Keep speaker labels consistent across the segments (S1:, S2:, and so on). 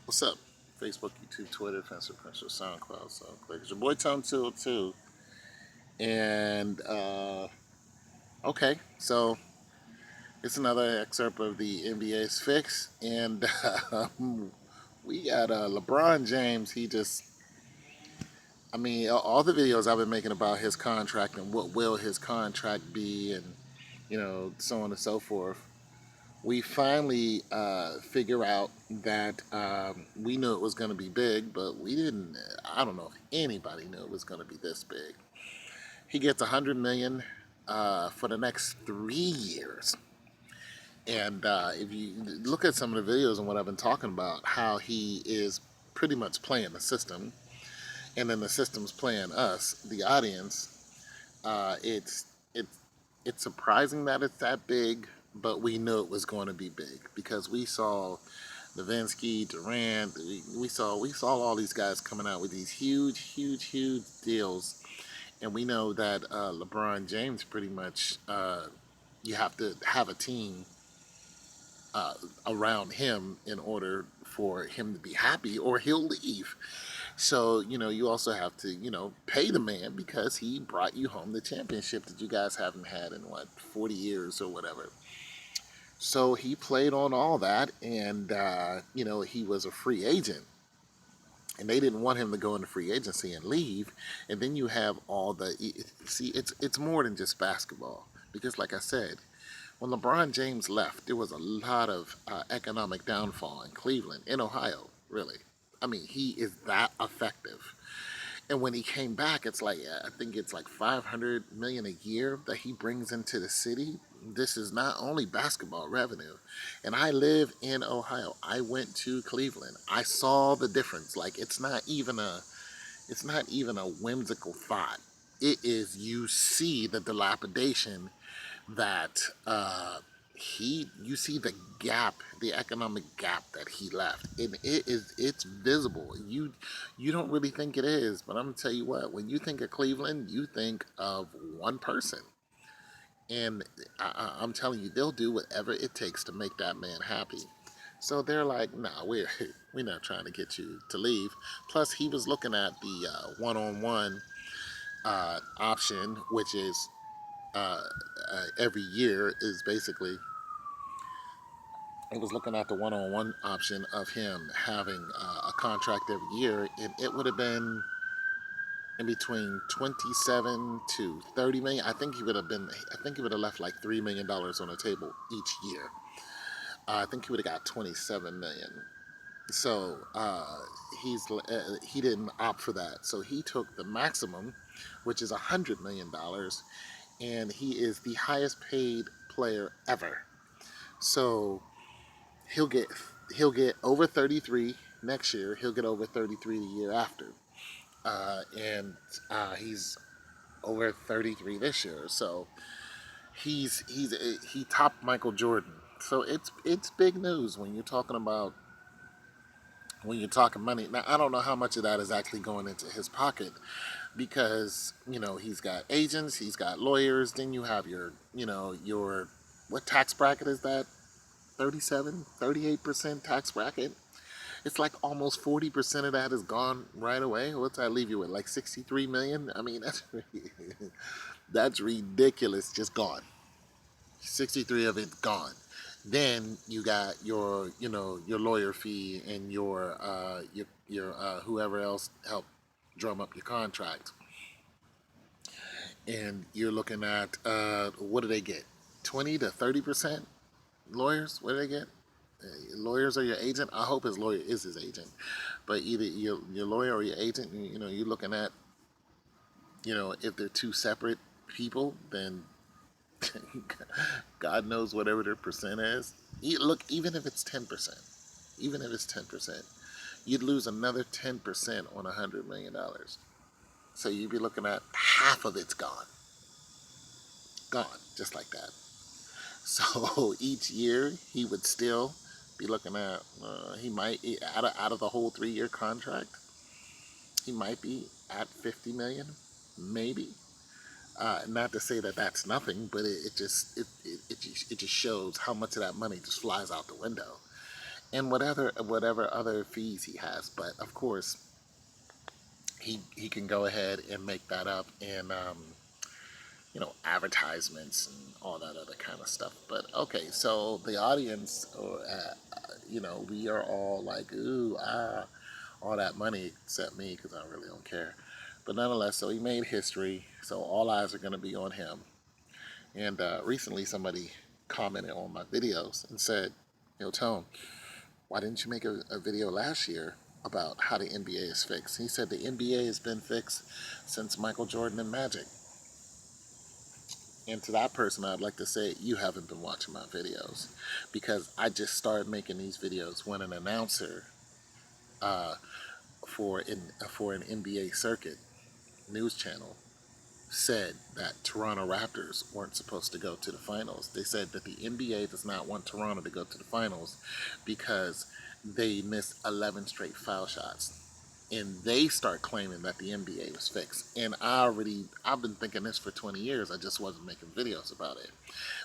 S1: What's up? Facebook, YouTube, Twitter, Fencer, SoundCloud, SoundClick. It's your boy Tom 202. And, okay, so it's another excerpt of the NBA's fix. And we got LeBron James. All the videos I've been making about his contract and what will his contract be and, so on and so forth. We finally figure out that we knew it was going to be big, but we didn't. I don't know if anybody knew it was going to be this big. He gets 100 million for the next 3 years, and if you look at some of the videos and what I've been talking about, how he is pretty much playing the system, and then the system's playing us, the audience. It's it's surprising that it's that big, but we knew it was going to be big because we saw Levinsky, Durant. We saw all these guys coming out with these huge deals, and we know that LeBron James pretty much you have to have a team uh, around him in order for him to be happy, or he'll leave. So, you also have to, pay the man because he brought you home the championship that you guys haven't had in what, 40 years or whatever. So he played on all that, and, he was a free agent. And they didn't want him to go into free agency and leave. And then you have all the, see, it's more than just basketball. Because, like I said, when LeBron James left, there was a lot of economic downfall in Cleveland, in Ohio, really. I mean, he is that effective. And when he came back, it's like I think it's like 500 million a year that he brings into the city. This is not only basketball revenue. And I live in Ohio. I went to Cleveland. I saw the difference. Like it's not even a whimsical thought. It is, you see the dilapidation that you see the gap, the economic gap that he left, and it's visible. You don't really think it is, but I'm gonna tell you what, when you think of Cleveland, you think of one person. And I'm telling you, they'll do whatever it takes to make that man happy. So they're like, nah, we're not trying to get you to leave. Plus, he was looking at the one-on-one option, which is every year is basically, I was looking at the one-on-one option of him having a contract every year, and it would have been in between 27 to 30 million. I think he would have left like $3 million on the table each year. I think he would have got 27 million. So he didn't opt for that. So he took the maximum, which is $100 million, and he is the highest paid player ever. So he'll get he'll get over 33 next year. He'll get over 33 the year after, and he's over 33 this year. So he topped Michael Jordan. So it's big news when you're talking about, when you're talking money. Now I don't know how much of that is actually going into his pocket, because he's got agents, he's got lawyers. Then you have your what tax bracket is that? 37, 38% tax bracket. It's like almost 40% of that is gone right away. What's that leave you with? Like 63 million? I mean, that's ridiculous. Just gone. 63 of it gone. Then you got your lawyer fee and your whoever else helped drum up your contract. And you're looking at what do they get? 20 to 30% lawyers? What do they get? Lawyers or your agent? I hope his lawyer is his agent, but either your lawyer or your agent, you're looking at, if they're two separate people, then God knows whatever their percent is. Look, even if it's 10%, even if it's 10%, you'd lose another 10% on $100 million. So you'd be looking at half of it's gone, just like that. So each year he would still be looking at, he might, out of the whole 3 year contract, he might be at 50 million, maybe. Not to say that that's nothing, but it just shows how much of that money just flies out the window. and whatever other fees he has. But of course, he can go ahead and make that up in advertisements and all that other kind of stuff. But okay, so the audience, we are all like, ooh, all that money except me because I really don't care. But nonetheless, so he made history. So all eyes are going to be on him. And recently, somebody commented on my videos and said, Tone, why didn't you make a video last year about how the NBA is fixed? He said the NBA has been fixed since Michael Jordan and Magic. And to that person, I'd like to say, you haven't been watching my videos, because I just started making these videos when an announcer uh, for an NBA circuit news channel said that Toronto Raptors weren't supposed to go to the finals. They said that the NBA does not want Toronto to go to the finals because they missed 11 straight foul shots. And they start claiming that the NBA was fixed. And I've been thinking this for 20 years. I just wasn't making videos about it.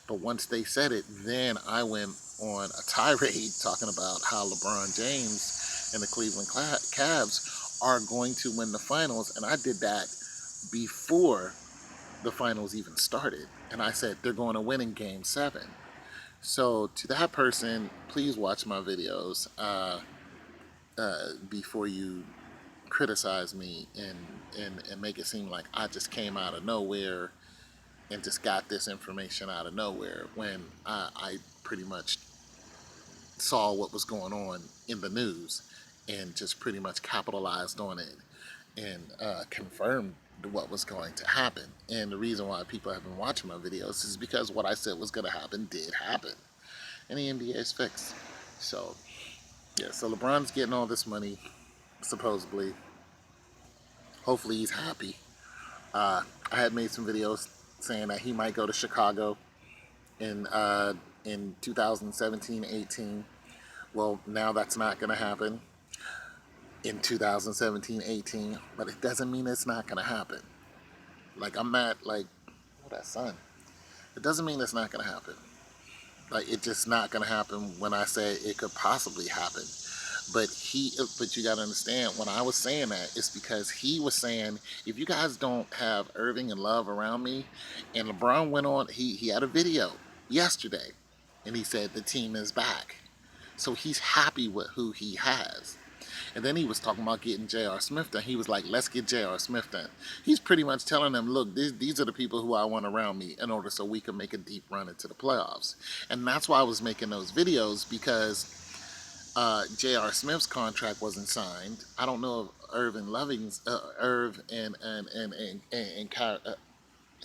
S1: But once they said it, then I went on a tirade talking about how LeBron James and the Cleveland Cavs are going to win the finals. And I did that before the finals even started. And I said they're going to win in game 7. So to that person, please watch my videos before you criticize me and make it seem like I just came out of nowhere and just got this information out of nowhere, when I pretty much saw what was going on in the news and just pretty much capitalized on it and confirmed what was going to happen. And the reason why people have been watching my videos is because what I said was going to happen did happen, and the NBA is fixed. So yeah, so LeBron's getting all this money supposedly. Hopefully he's happy. I had made some videos saying that he might go to Chicago in uh, in 2017-18. Well, now that's not going to happen in 2017-18, but it doesn't mean it's not going to happen. Like, I'm not like, oh, that son. It doesn't mean it's not going to happen. Like, it's just not going to happen when I say it could possibly happen. But you got to understand, when I was saying that, it's because he was saying, if you guys don't have Irving and Love around me, and LeBron went on, he had a video yesterday, and he said the team is back. So he's happy with who he has. And then he was talking about getting J.R. Smith done. He was like, let's get J.R. Smith done. He's pretty much telling them, look, these are the people who I want around me in order so we can make a deep run into the playoffs. And that's why I was making those videos, because J.R. Smith's contract wasn't signed. I don't know if Irv and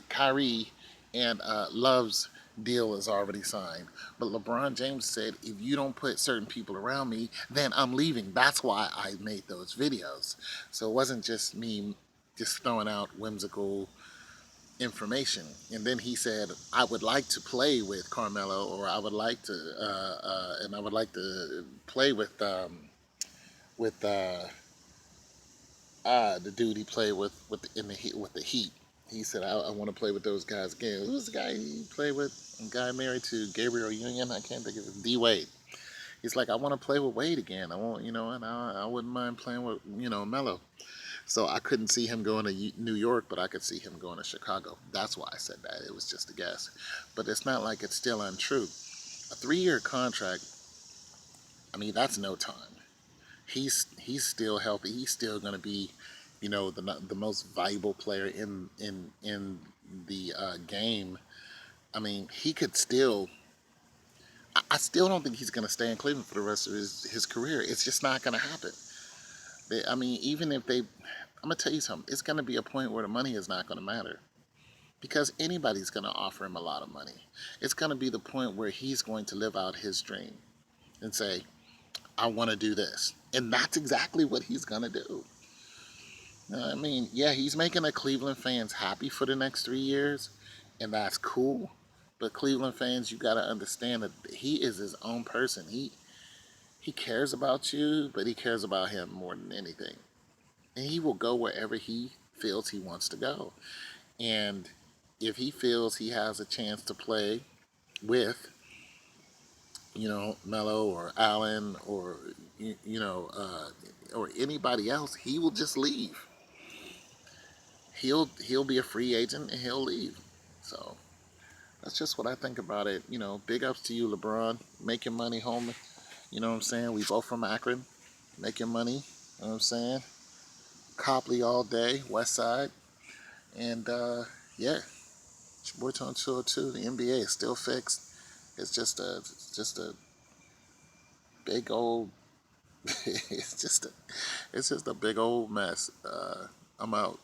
S1: Kyrie and Love's deal is already signed. But LeBron James said, if you don't put certain people around me, then I'm leaving. That's why I made those videos. So it wasn't just me just throwing out whimsical information. And then he said, I would like to play with Carmelo, or I would like to, and I would like to play with the dude he played with in the Heat, with the Heat. He said, I want to play with those guys again. Who's the guy he played with? A guy married to Gabriel Union. I can't think of it. D Wade. He's like, I want to play with Wade again. I want, and I wouldn't mind playing with, Melo. So I couldn't see him going to New York, but I could see him going to Chicago. That's why I said that. It was just a guess. But it's not like it's still untrue. A 3-year contract, I mean, that's no time. He's still healthy. He's still going to be, the most valuable player in the game. I mean, he could still. I still don't think he's going to stay in Cleveland for the rest of his career. It's just not going to happen. I mean, even if they, I'm gonna tell you something. It's going to be a point where the money is not going to matter, because anybody's going to offer him a lot of money. It's going to be the point where he's going to live out his dream and say, I want to do this. And that's exactly what he's going to do. I mean, yeah, he's making the Cleveland fans happy for the next 3 years, and that's cool. But Cleveland fans, you got to understand that he is his own person. He cares about you, but he cares about him more than anything. And he will go wherever he feels he wants to go. And if he feels he has a chance to play with Melo or Allen or or anybody else, he will just leave. He'll be a free agent and he'll leave. So that's just what I think about it. Big ups to you, LeBron. Making money, homie. You know what I'm saying? We both from Akron, making money. You know what I'm saying? Copley all day, West Side, and yeah, it's your boy Tone 202. The NBA is still fixed. It's just a big old. it's just a big old mess. I'm out.